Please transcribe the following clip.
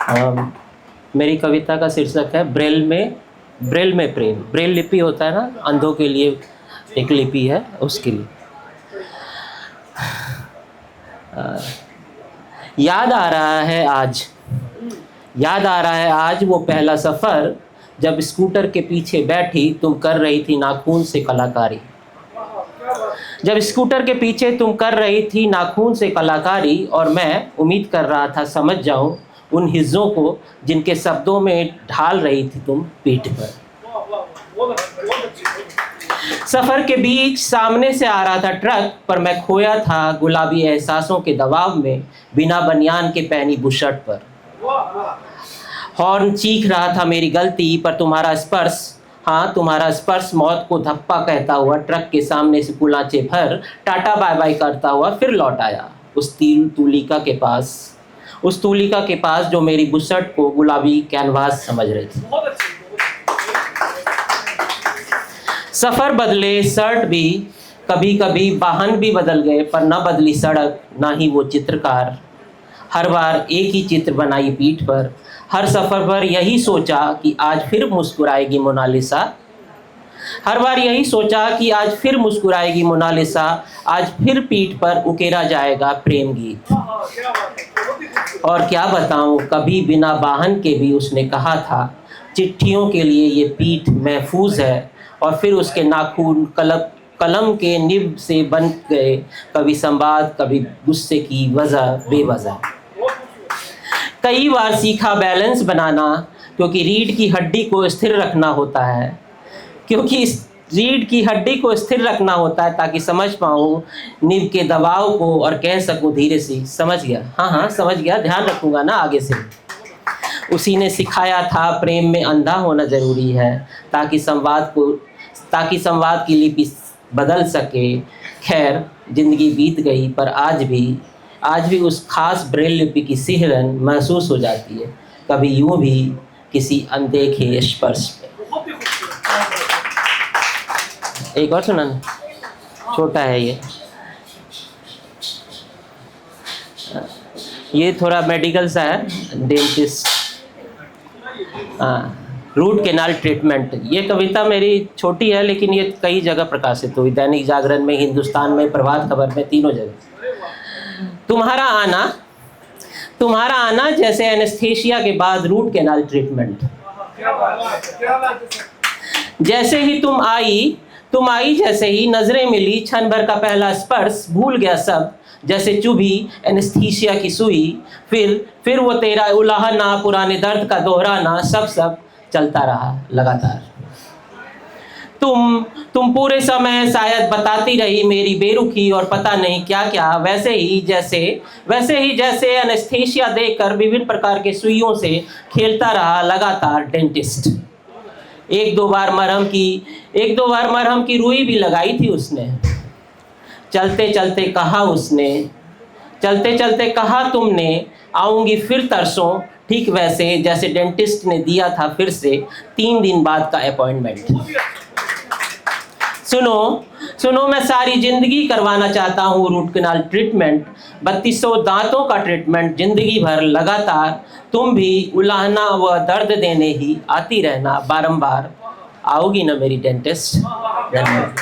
मेरी कविता का शीर्षक है ब्रेल में प्रेम। ब्रेल लिपि होता है ना, अंधों के लिए एक लिपि है, उसके लिए। याद आ रहा है आज वो पहला सफ़र, जब स्कूटर के पीछे बैठी तुम कर रही थी नाखून से कलाकारी। जब स्कूटर के पीछे तुम कर रही थी नाखून से कलाकारी, और मैं उम्मीद कर रहा था समझ जाऊं उन हिज्जों को जिनके शब्दों में ढाल रही थी तुम पीठ पर। सफर के बीच सामने से आ रहा था ट्रक, पर मैं खोया था गुलाबी एहसासों के दबाव में, बिना बनियान के पहनी बुशर्ट पर। हॉर्न चीख रहा था मेरी गलती, पर तुम्हारा स्पर्श मौत को धप्पा कहता हुआ ट्रक के सामने से कुलाचे भर टाटा बाय बाय करता हुआ फिर लौट आया उस तूलिका के पास जो मेरी बुशर्ट को गुलाबी कैनवास समझ रही थी। सफर बदले, शर्ट भी, कभी कभी वाहन भी बदल गए, पर न बदली सड़क, ना ही वो चित्रकार। हर बार एक ही चित्र बनाई पीठ पर, हर सफर पर यही सोचा कि आज फिर मुस्कुराएगी मोनालिसा। हर बार यही सोचा कि आज फिर मुस्कुराएगी मोनालिसा, आज फिर पीठ पर उकेरा जाएगा प्रेम गीत। और क्या बताऊं, कभी बिना वाहन के भी उसने कहा था चिट्ठियों के लिए ये पीठ महफूज है, और फिर उसके नाखून कलम के निब से बन गए, कभी संवाद, कभी गुस्से की वजह बेवजह। कई बार सीखा बैलेंस बनाना, क्योंकि रीढ़ की हड्डी को स्थिर रखना होता है, ताकि समझ पाऊँ निब के दबाव को और कह सकूँ धीरे से समझ गया। हाँ समझ गया, ध्यान रखूँगा ना आगे से। उसी ने सिखाया था प्रेम में अंधा होना ज़रूरी है, ताकि संवाद की लिपि बदल सके। खैर जिंदगी बीत गई, पर आज भी उस खास ब्रेल लिपि की सिहरन महसूस हो जाती है, कभी यूं भी किसी अनदेखे स्पर्श पे। एक और सुना, छोटा है ये थोड़ा मेडिकल सा है। Dentist, root canal treatment. ये कविता मेरी छोटी है, लेकिन ये कई जगह प्रकाशित हुई, दैनिक जागरण में, हिंदुस्तान में, प्रभात खबर में, तीनों जगह। तुम्हारा आना जैसे एनेस्थीसिया के बाद रूट कैनाल ट्रीटमेंट। जैसे ही तुम आई जैसे ही नजरें मिली, क्षण भर का पहला स्पर्श, भूल गया सब जैसे चुभी एनेस्थीसिया की सुई। फिर वो तेरा उलाहना, पुराने दर्द का दोहराना, सब चलता रहा लगातार। तुम पूरे समय शायद बताती रही मेरी बेरुखी और पता नहीं क्या, वैसे ही जैसे एनेस्थीसिया देकर विभिन्न प्रकार के सुइयों से खेलता रहा लगातार डेंटिस्ट। एक दो बार मरहम की रुई भी लगाई थी उसने। चलते चलते कहा तुमने, आऊंगी फिर तरसों, ठीक वैसे जैसे डेंटिस्ट ने दिया था फिर से 3 दिन बाद का अपॉइंटमेंट। सुनो मैं सारी जिंदगी करवाना चाहता हूँ रूट कैनाल ट्रीटमेंट, 3200 दांतों का ट्रीटमेंट, जिंदगी भर लगातार। तुम भी उलाहना व दर्द देने ही आती रहना बारंबार। आओगी ना मेरी डेंटिस्ट? धन्यवाद।